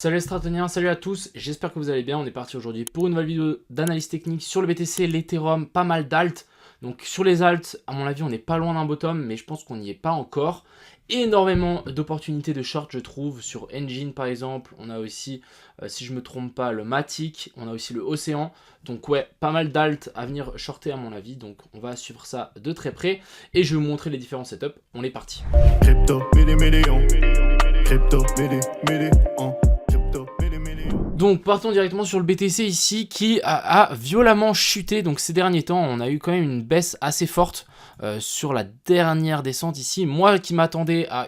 Salut les stratoniens, salut à tous, j'espère que vous allez bien. On est parti aujourd'hui pour une nouvelle vidéo d'analyse technique sur le BTC, l'Ethereum, pas mal d'alt. Donc sur les alts, à mon avis, on n'est pas loin d'un bottom, mais je pense qu'on n'y est pas encore. Énormément d'opportunités de short, je trouve, sur Engine par exemple. On a aussi, si je me trompe pas, le Matic, on a aussi le Océan. Donc ouais, pas mal d'alt à venir shorter à mon avis. Donc on va suivre ça de très près et je vais vous montrer les différents setups. On est parti. Crypto, million. Crypto, million. Donc partons directement sur le BTC ici qui a violemment chuté. Donc ces derniers temps on a eu quand même une baisse assez forte sur la dernière descente ici. Moi qui m'attendais à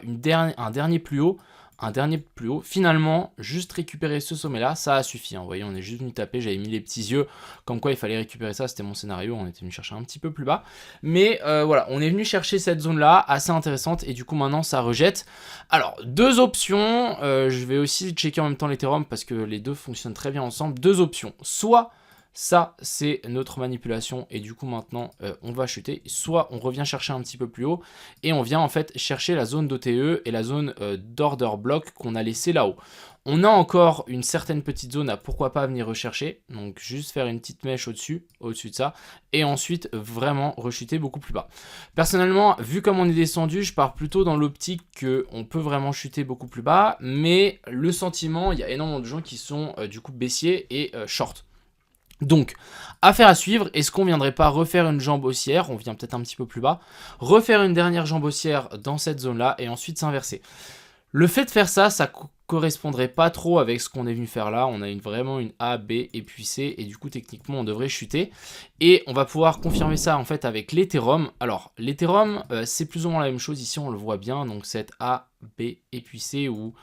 un dernier plus haut, finalement juste récupérer ce sommet là ça a suffi, hein. Vous voyez, on est juste venu taper, j'avais mis les petits yeux comme quoi il fallait récupérer ça, c'était mon scénario, on était venu chercher un petit peu plus bas, mais voilà, on est venu chercher cette zone là assez intéressante et du coup maintenant ça rejette. Alors deux options, je vais aussi checker en même temps l'Ethereum parce que les deux fonctionnent très bien ensemble. Deux options, soit ça, c'est notre manipulation et du coup maintenant on va chuter. Soit on revient chercher un petit peu plus haut et on vient en fait chercher la zone d'OTE et la zone d'order block qu'on a laissé là-haut. On a encore une certaine petite zone à pourquoi pas venir rechercher. Donc juste faire une petite mèche au-dessus de ça. Et ensuite vraiment rechuter beaucoup plus bas. Personnellement, vu comme on est descendu, je pars plutôt dans l'optique qu'on peut vraiment chuter beaucoup plus bas. Mais le sentiment, il y a énormément de gens qui sont du coup baissiers et short. Donc, affaire à suivre, est-ce qu'on viendrait pas refaire une jambe haussière, on vient peut-être un petit peu plus bas, refaire une dernière jambe haussière dans cette zone-là et ensuite s'inverser. Le fait de faire ça, ça correspondrait pas trop avec ce qu'on est venu faire là. On a vraiment une A, B et puis C et du coup techniquement on devrait chuter. Et on va pouvoir confirmer ça en fait avec l'Ethereum. Alors l'Ethereum c'est plus ou moins la même chose ici, on le voit bien. Donc cette A, B et puis C ou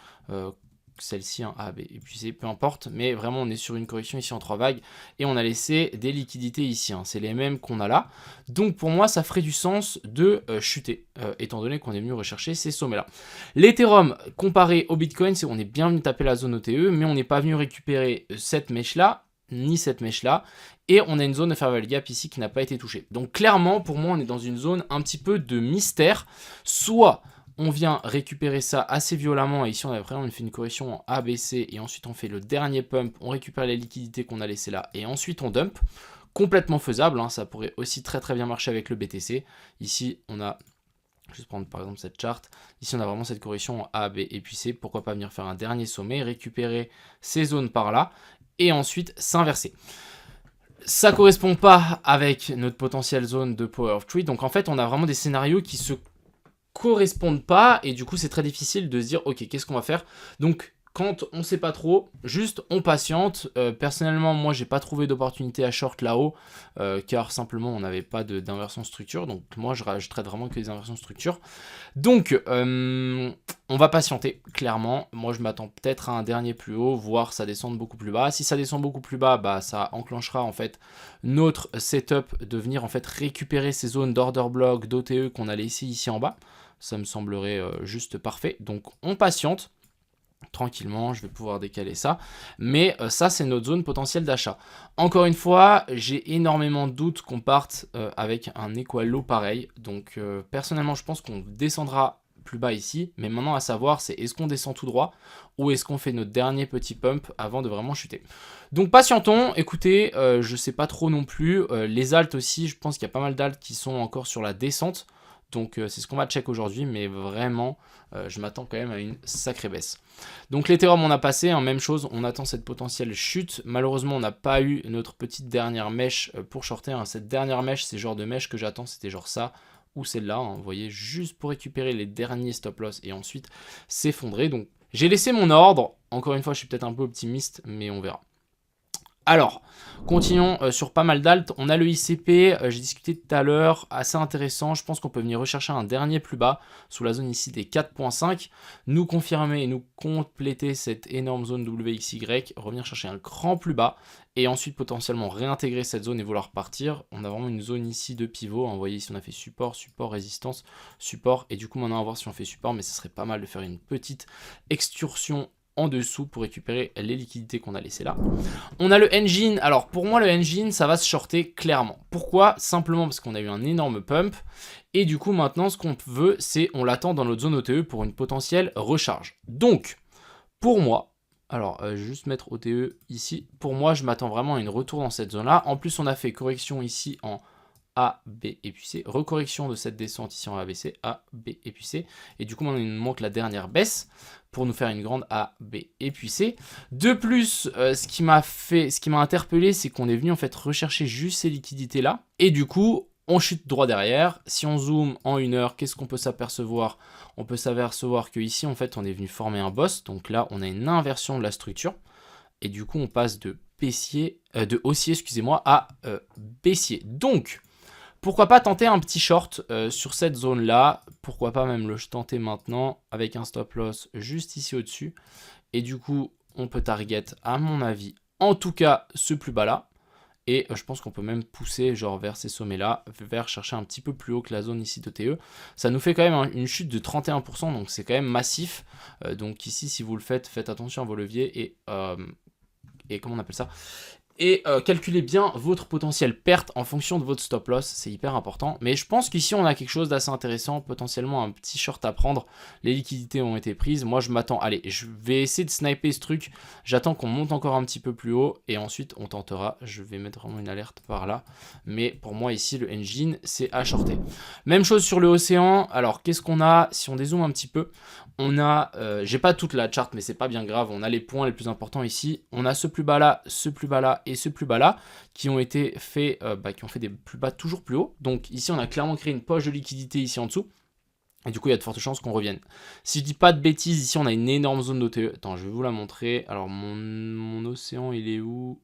celle-ci, hein, A, B et puis C, peu importe, mais vraiment on est sur une correction ici en 3 vagues et on a laissé des liquidités ici, hein, c'est les mêmes qu'on a là. Donc pour moi ça ferait du sens de chuter, étant donné qu'on est venu rechercher ces sommets là. L'Ethereum comparé au Bitcoin, c'est on est bien venu taper la zone OTE, mais on n'est pas venu récupérer cette mèche là, ni cette mèche là, et on a une zone de fair value gap ici qui n'a pas été touchée. Donc clairement pour moi on est dans une zone un petit peu de mystère, soit on vient récupérer ça assez violemment et ici on fait une correction en A, B, C et ensuite on fait le dernier pump, on récupère les liquidités qu'on a laissées là et ensuite on dump. Complètement faisable, hein, ça pourrait aussi très bien marcher avec le BTC. Ici on a, je vais prendre par exemple cette charte, ici on a vraiment cette correction en A, B et puis C, pourquoi pas venir faire un dernier sommet, récupérer ces zones par là et ensuite s'inverser. Ça correspond pas avec notre potentielle zone de Power of Three, donc en fait on a vraiment des scénarios qui se correspondent pas et du coup c'est très difficile de se dire ok qu'est-ce qu'on va faire. Donc quand on sait pas trop, juste on patiente. Personnellement moi j'ai pas trouvé d'opportunité à short là-haut car simplement on n'avait pas d'inversion structure, donc moi je traite vraiment que des inversions structure. Donc on va patienter clairement. Moi je m'attends peut-être à un dernier plus haut, voire ça descende beaucoup plus bas. Si ça descend beaucoup plus bas, bah ça enclenchera en fait notre setup de venir en fait récupérer ces zones d'order block, d'OTE qu'on a laissé ici en bas. Ça me semblerait juste parfait. Donc on patiente. Tranquillement, je vais pouvoir décaler ça. Mais ça, c'est notre zone potentielle d'achat. Encore une fois, j'ai énormément de doutes qu'on parte avec un equal low pareil. Donc personnellement, je pense qu'on descendra plus bas ici. Mais maintenant, à savoir, c'est est-ce qu'on descend tout droit ou est-ce qu'on fait notre dernier petit pump avant de vraiment chuter. Donc patientons, écoutez, je sais pas trop non plus. Les alts aussi, je pense qu'il y a pas mal d'alts qui sont encore sur la descente. Donc c'est ce qu'on va check aujourd'hui, mais vraiment, je m'attends quand même à une sacrée baisse. Donc l'Ethereum on a passé, hein, même chose, on attend cette potentielle chute. Malheureusement on n'a pas eu notre petite dernière mèche pour shorter, hein. Cette dernière mèche, c'est le genre de mèche que j'attends, c'était genre ça ou celle-là, hein, vous voyez, juste pour récupérer les derniers stop loss et ensuite s'effondrer. Donc j'ai laissé mon ordre, encore une fois je suis peut-être un peu optimiste, mais on verra. Alors, continuons sur pas mal d'alt. On a le ICP, j'ai discuté tout à l'heure, assez intéressant. Je pense qu'on peut venir rechercher un dernier plus bas, sous la zone ici des 4.5, nous confirmer et nous compléter cette énorme zone WXY, revenir chercher un grand plus bas, et ensuite potentiellement réintégrer cette zone et vouloir partir. On a vraiment une zone ici de pivot, hein. Vous voyez ici on a fait support, support, résistance, support, et du coup maintenant on va voir si on fait support, mais ce serait pas mal de faire une petite excursion en dessous pour récupérer les liquidités qu'on a laissées là. On a le engine. Alors pour moi le engine ça va se shorter clairement. Pourquoi? Simplement parce qu'on a eu un énorme pump et du coup maintenant ce qu'on veut c'est on l'attend dans notre zone OTE pour une potentielle recharge. Donc pour moi Alors, je vais juste mettre OTE ici. Pour moi, je m'attends vraiment à une retour dans cette zone-là. En plus, on a fait correction ici en A, B et puis C. Recorrection de cette descente ici en A, B, C. A, B et puis C. Et du coup, on nous manque la dernière baisse pour nous faire une grande A, B et puis C. De plus, ce qui m'a interpellé, c'est qu'on est venu en fait rechercher juste ces liquidités-là. Et du coup, on chute droit derrière. Si on zoome en 1 heure, qu'est-ce qu'on peut s'apercevoir? On peut s'apercevoir que ici, en fait, on est venu former un boss. Donc là, on a une inversion de la structure. Et du coup, on passe de haussier, excusez-moi, à baissier. Donc, pourquoi pas tenter un petit short sur cette zone-là? Pourquoi pas même le tenter maintenant avec un stop loss juste ici au-dessus. Et du coup, on peut target, à mon avis, en tout cas, ce plus bas-là. Et je pense qu'on peut même pousser genre vers ces sommets-là, vers chercher un petit peu plus haut que la zone ici d'OTE. Ça nous fait quand même une chute de 31%, donc c'est quand même massif. Donc ici, si vous le faites, faites attention à vos leviers et comment on appelle ça? Et calculez bien votre potentiel perte en fonction de votre stop loss, c'est hyper important. Mais je pense qu'ici on a quelque chose d'assez intéressant, potentiellement un petit short à prendre. Les liquidités ont été prises, moi je m'attends, allez, je vais essayer de sniper ce truc. J'attends qu'on monte encore un petit peu plus haut et ensuite on tentera. Je vais mettre vraiment une alerte par là. Mais pour moi ici le engine c'est à shorter. Même chose sur le océan, alors qu'est-ce qu'on a? Si on dézoome un petit peu, on a, j'ai pas toute la charte mais c'est pas bien grave, on a les points les plus importants ici. On a ce plus bas là, ce plus bas là et ce plus bas là qui ont été faits, qui ont fait des plus bas toujours plus haut. Donc ici on a clairement créé une poche de liquidité ici en dessous. Et du coup il y a de fortes chances qu'on revienne. Si je dis pas de bêtises, ici on a une énorme zone d'OTE. Attends, je vais vous la montrer. Alors mon océan il est où?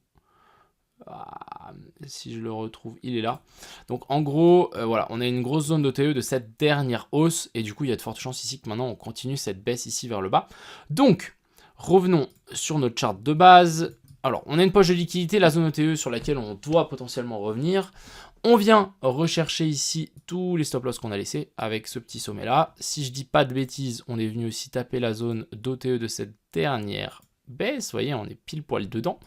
Si je le retrouve, il est là. Donc en gros, voilà, on a une grosse zone d'OTE de cette dernière hausse. Et du coup il y a de fortes chances ici que maintenant on continue cette baisse ici vers le bas. Donc revenons sur notre charte de base. Alors, on a une poche de liquidité, la zone OTE sur laquelle on doit potentiellement revenir. On vient rechercher ici tous les stop loss qu'on a laissés avec ce petit sommet là. Si je dis pas de bêtises, on est venu aussi taper la zone d'OTE de cette dernière baisse. Vous voyez, on est pile poil dedans.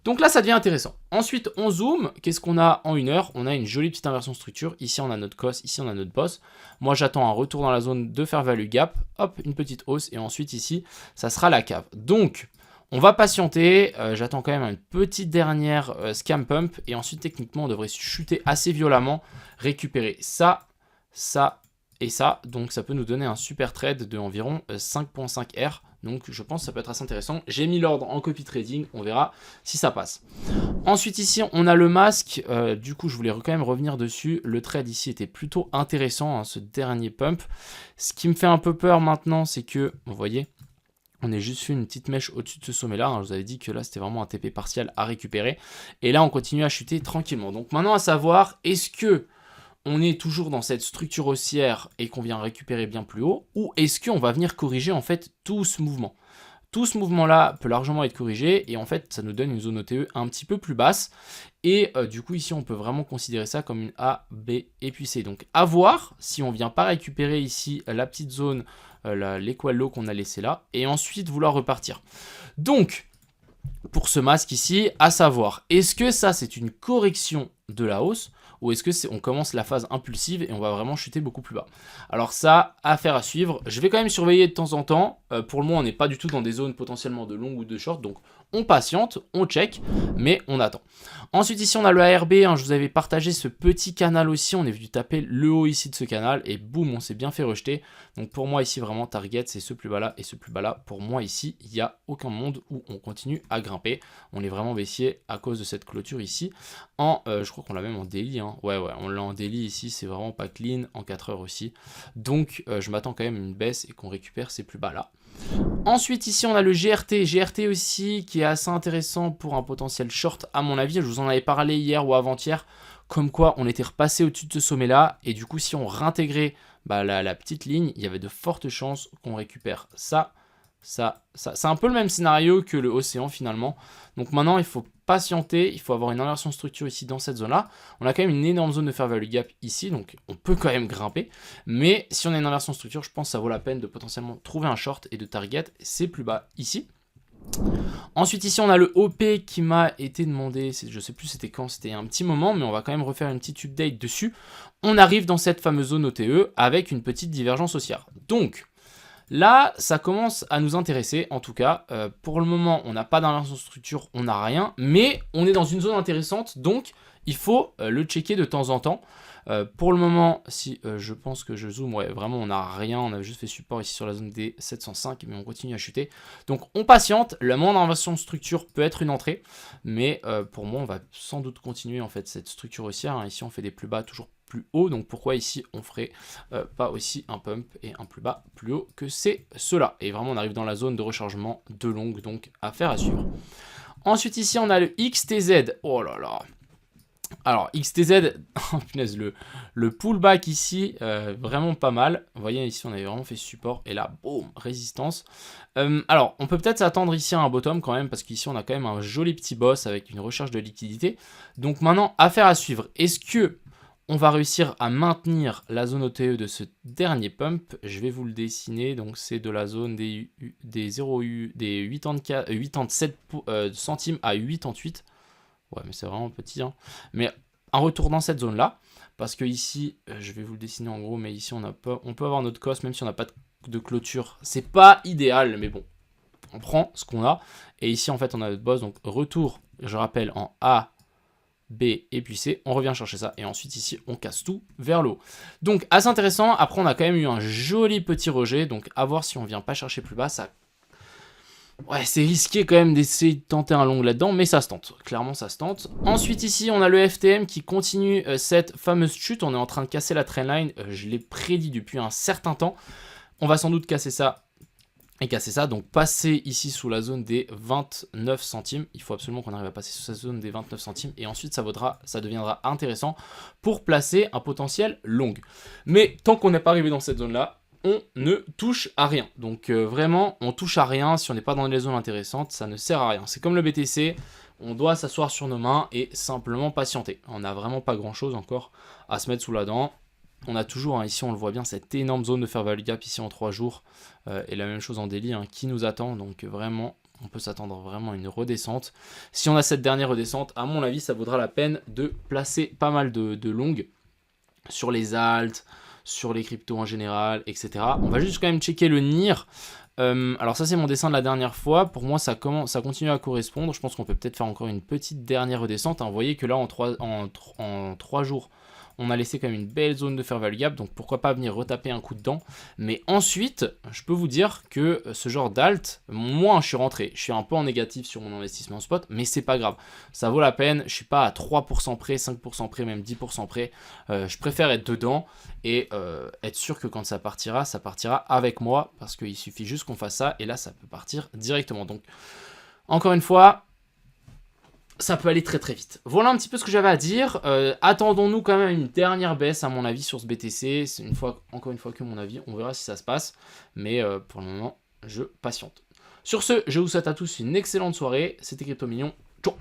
Donc là, ça devient intéressant. Ensuite, on zoome. Qu'est-ce qu'on a en 1 heure? On a une jolie petite inversion structure. Ici, on a notre COS. Ici, on a notre boss. Moi, j'attends un retour dans la zone de fair value gap. Hop, une petite hausse. Et ensuite, ici, ça sera la cave. Donc, on va patienter, j'attends quand même une petite dernière scam pump et ensuite techniquement on devrait chuter assez violemment, récupérer ça, ça et ça. Donc ça peut nous donner un super trade de environ 5.5 R. Donc je pense que ça peut être assez intéressant. J'ai mis l'ordre en copy trading, on verra si ça passe. Ensuite ici on a le masque, du coup je voulais quand même revenir dessus. Le trade ici était plutôt intéressant, hein, ce dernier pump. Ce qui me fait un peu peur maintenant c'est que, vous voyez, on est juste fait une petite mèche au-dessus de ce sommet-là. Je vous avais dit que là, c'était vraiment un TP partiel à récupérer. Et là, on continue à chuter tranquillement. Donc maintenant, à savoir, est-ce que on est toujours dans cette structure haussière et qu'on vient récupérer bien plus haut? Ou est-ce qu'on va venir corriger en fait tout ce mouvement? Tout ce mouvement-là peut largement être corrigé et en fait, ça nous donne une zone OTE un petit peu plus basse. Et du coup, ici, on peut vraiment considérer ça comme une A, B et puis C. Donc, à voir si on ne vient pas récupérer ici la petite zone, l'équal low qu'on a laissé là, et ensuite vouloir repartir. Donc, pour ce masque ici, à savoir, est-ce que ça, c'est une correction de la hausse ou est-ce que on commence la phase impulsive et on va vraiment chuter beaucoup plus bas? Alors ça, affaire à suivre. Je vais quand même surveiller de temps en temps. Pour le moment, on n'est pas du tout dans des zones potentiellement de long ou de short, donc on patiente, on check, mais on attend. Ensuite ici on a le ARB, hein, je vous avais partagé ce petit canal aussi, on est venu taper le haut ici de ce canal et boum, on s'est bien fait rejeter. Donc pour moi ici vraiment target c'est ce plus bas là et ce plus bas là. Pour moi ici il n'y a aucun monde où on continue à grimper. On est vraiment baissier à cause de cette clôture ici. Je crois qu'on l'a même en daily, hein. Ouais on l'a en daily ici, c'est vraiment pas clean, en 4 heures aussi. Donc je m'attends quand même à une baisse et qu'on récupère ces plus bas là. Ensuite ici on a le GRT aussi qui est assez intéressant pour un potentiel short à mon avis. Je vous en avais parlé hier ou avant-hier, comme quoi on était repassé au-dessus de ce sommet là et du coup si on réintégrait la petite ligne, il y avait de fortes chances qu'on récupère ça. C'est un peu le même scénario que le océan finalement. Donc maintenant il faut patienter, il faut avoir une inversion de structure ici dans cette zone là. On a quand même une énorme zone de fair value gap ici, donc on peut quand même grimper. Mais si on a une inversion de structure, je pense que ça vaut la peine de potentiellement trouver un short et de target c'est plus bas ici. Ensuite ici on a le OP qui m'a été demandé, je sais plus c'était quand, c'était un petit moment, mais on va quand même refaire une petite update dessus. On arrive dans cette fameuse zone OTE avec une petite divergence haussière. Donc Là, ça commence à nous intéresser, en tout cas. Pour le moment, on n'a pas d'inversion de structure, on n'a rien, mais on est dans une zone intéressante, donc il faut le checker de temps en temps. Pour le moment, si je pense que je zoome, ouais, vraiment on n'a rien, on a juste fait support ici sur la zone des 705, mais on continue à chuter. Donc on patiente, la moindre inversion de structure peut être une entrée, mais pour moi on va sans doute continuer en fait cette structure haussière. Ici on fait des plus bas toujours plus haut, donc pourquoi ici on ferait pas aussi un pump et un plus bas plus haut que c'est cela. Et vraiment on arrive dans la zone de rechargement de longue, donc affaire à suivre. Ensuite ici on a le XTZ, oh là là. Alors XTZ, oh, punaise, le pullback ici, vraiment pas mal. Vous voyez ici on avait vraiment fait support et là, boum, résistance. Alors on peut peut-être s'attendre ici à un bottom quand même parce qu'ici on a quand même un joli petit boss avec une recherche de liquidité. Donc maintenant, affaire à suivre. Est-ce que on va réussir à maintenir la zone OTE de ce dernier pump? Je vais vous le dessiner. Donc c'est de la zone des 87 centimes à 88. Ouais, mais c'est vraiment petit. Hein. Mais un retour dans cette zone-là. Parce que ici, je vais vous le dessiner en gros, mais ici, on peut avoir notre cost, même si on n'a pas de clôture. C'est pas idéal, mais bon. On prend ce qu'on a. Et ici, en fait, on a notre boss. Donc, retour, je rappelle, en A, B et puis C. On revient chercher ça. Et ensuite, ici, on casse tout vers le haut. Donc, assez intéressant. Après, on a quand même eu un joli petit rejet. Donc, à voir si on vient pas chercher plus bas. Ça... Ouais, c'est risqué quand même d'essayer de tenter un long là-dedans, mais ça se tente. Clairement, ça se tente. Ensuite, ici, on a le FTM qui continue cette fameuse chute. On est en train de casser la trendline. Je l'ai prédit depuis un certain temps. On va sans doute casser ça et casser ça. Donc, passer ici sous la zone des 29 centimes. Il faut absolument qu'on arrive à passer sous cette zone des 29 centimes. Et ensuite, ça deviendra intéressant pour placer un potentiel long. Mais tant qu'on n'est pas arrivé dans cette zone-là, on ne touche à rien. Donc vraiment, on touche à rien. Si on n'est pas dans les zones intéressantes, ça ne sert à rien. C'est comme le BTC, on doit s'asseoir sur nos mains et simplement patienter. On n'a vraiment pas grand-chose encore à se mettre sous la dent. On a toujours, hein, ici on le voit bien, cette énorme zone de fair value gap ici en 3 jours. Et la même chose en daily qui nous attend. Donc vraiment, on peut s'attendre vraiment à une redescente. Si on a cette dernière redescente, à mon avis, ça vaudra la peine de placer pas mal de longues sur les alts, sur les cryptos en général, etc. On va juste quand même checker le NIR. Alors ça c'est mon dessin de la dernière fois. Pour moi ça continue à correspondre. Je pense qu'on peut peut-être faire encore une petite dernière redescente. Vous voyez que là en 3 jours, on a laissé quand même une belle zone de fair value gap, donc pourquoi pas venir retaper un coup dedans. Mais ensuite, je peux vous dire que ce genre d'alt, moi je suis rentré, je suis un peu en négatif sur mon investissement spot, mais c'est pas grave, ça vaut la peine, je suis pas à 3% près, 5% près, même 10% près, je préfère être dedans et être sûr que quand ça partira avec moi, parce qu'il suffit juste qu'on fasse ça, et là ça peut partir directement. Donc, encore une fois, ça peut aller très très vite. Voilà un petit peu ce que j'avais à dire. Attendons-nous quand même une dernière baisse à mon avis sur ce BTC. C'est encore une fois que mon avis. On verra si ça se passe. Mais pour le moment, je patiente. Sur ce, je vous souhaite à tous une excellente soirée. C'était Crypto Mignon. Ciao.